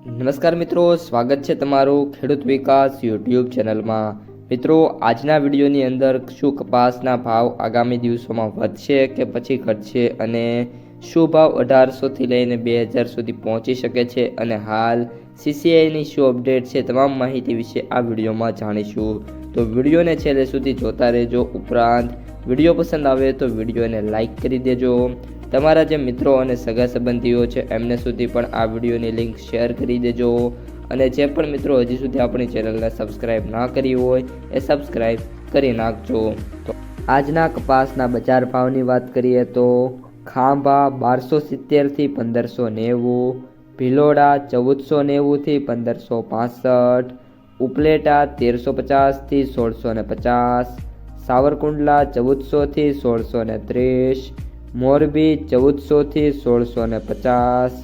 નમસ્કાર મિત્રો, સ્વાગત છે તમારું ખેડૂત વિકાસ યુટ્યુબ ચેનલમાં। મિત્રો, આજના વિડીયોની અંદર શું કપાસના ભાવ આગામી દિવસોમાં વધશે કે પછી ઘટશે અને શું ભાવ 1800થી લઈને 2000 સુધી પહોંચી શકે છે અને હાલ CCIની શું અપડેટ છે, તમામ માહિતી વિશે આ વિડીયોમાં જાણીશું। તો વિડીયોને છેલ્લે સુધી જોતા રહેજો। ઉપરાંત વિડીયો પસંદ આવે તો વિડીયોને લાઇક કરી દેજો। તમારા જે મિત્રો અને સગા સંબંધીઓ છે એમને સુધી પણ આ વિડીયોની લિંક શેર કરી દેજો અને જે પણ મિત્રો હજી સુધી આપણી ચેનલને સબસ્ક્રાઇબ ના કરી હોય એ સબસ્ક્રાઇબ કરી નાખજો। તો આજના કપાસના બજાર ભાવની વાત કરીએ તો ખાંભા 1270થી 1590, ભિલોડા 1490થી 1565, ઉપલેટા 1350થી 1650, સાવરકુંડલા 1400થી 1630, મોરબી 1400થી 1650,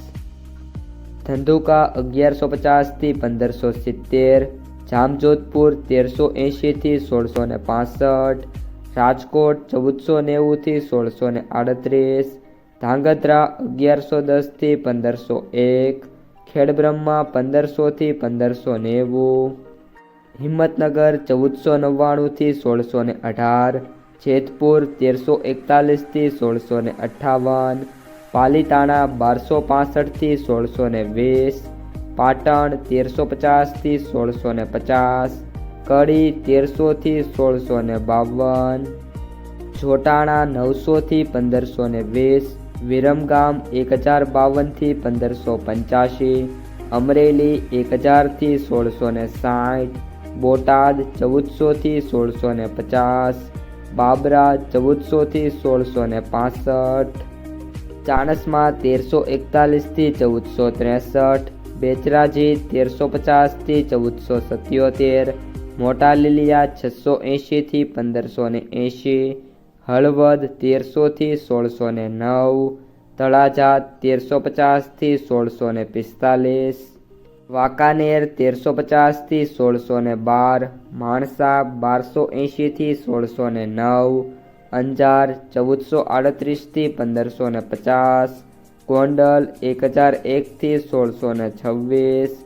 ધંધુકા 1150થી 1570, જામજોધપુર 1380થી 1665, રાજકોટ 1490થી 1638, ધાંગધ્રા 1110થી 1501, ખેડબ્રહ્મા 1500થી 1590, હિંમતનગર 1499થી 1618, જેતપુર 1341થી 1658, પાલીતાણા 1265થી 1620, પાટણ 1350થી 1650, કડી 1300થી 1652, જોટાણા 900થી 1520, વિરમગામ 1052થી 1585, અમરેલી 1000થી 1660, બોટાદ 1400થી 1650, બાબરા 1400થી 1665, ચાણસ્મા 1341થી 1463, બેચરાજી 1350થી 1477, મોટા લીલિયા 680થી 1580, હળવદ 1300થી 1609, તળાજા 1350થી 1645, વાંકાનેર 1350થી 1612, માણસા 1280થી 1609, અંજાર 1438થી 1550, ગોંડલ 1001થી 1626,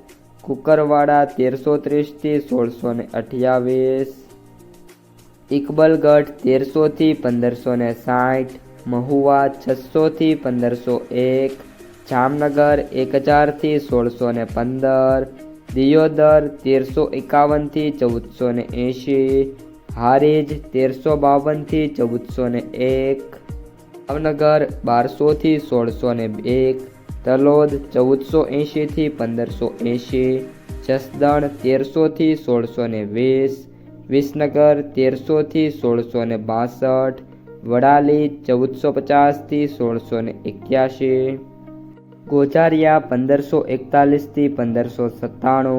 કુકરવાડા 1330થી 1628, ઇકબલગઢ 1300થી 1560, મહુવા 600થી 1501, જામનગર 1000થી 1615, દિયોદર 1351થી 1480, હારીજ 1352થી 1401, ભાવનગર 1200થી 1601, તલોદ 1480થી 1580, જસદણ 1300થી 1620, વિસનગર 1300થી 1662, વડાલી 1450થી 1681, ગોઝારિયા 1541થી 1597,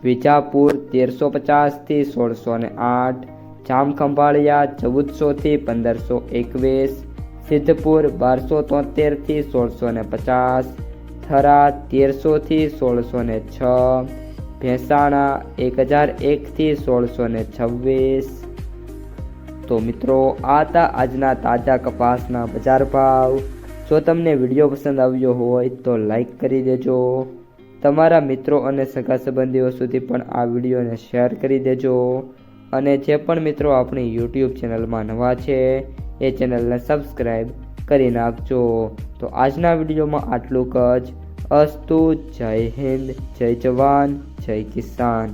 વિજાપુર 1350થી 1608, જામખંભાળિયા 1400થી 1521, સિદ્ધપુર 1273થી 1650, થરા 1300થી 1606, ભેંસાણા 1001થી 1626। તો મિત્રો, આ હતા આજના તાજા કપાસના બજાર ભાવ। જો તમને વિડીયો પસંદ આવ્યો હોય તો લાઈક કરી દેજો। તમારા મિત્રો અને સગા સંબંધીઓ સુધી પણ આ વિડીયોને શેર કરી દેજો અને જે પણ મિત્રો આપણી યુટ્યુબ ચેનલમાં નવા છે એ ચેનલને સબસ્ક્રાઈબ કરી નાખજો। તો આજના વિડીયોમાં આટલું જ। અસ્તુ। જય હિન્દ, જય જવાન, જય કિસાન।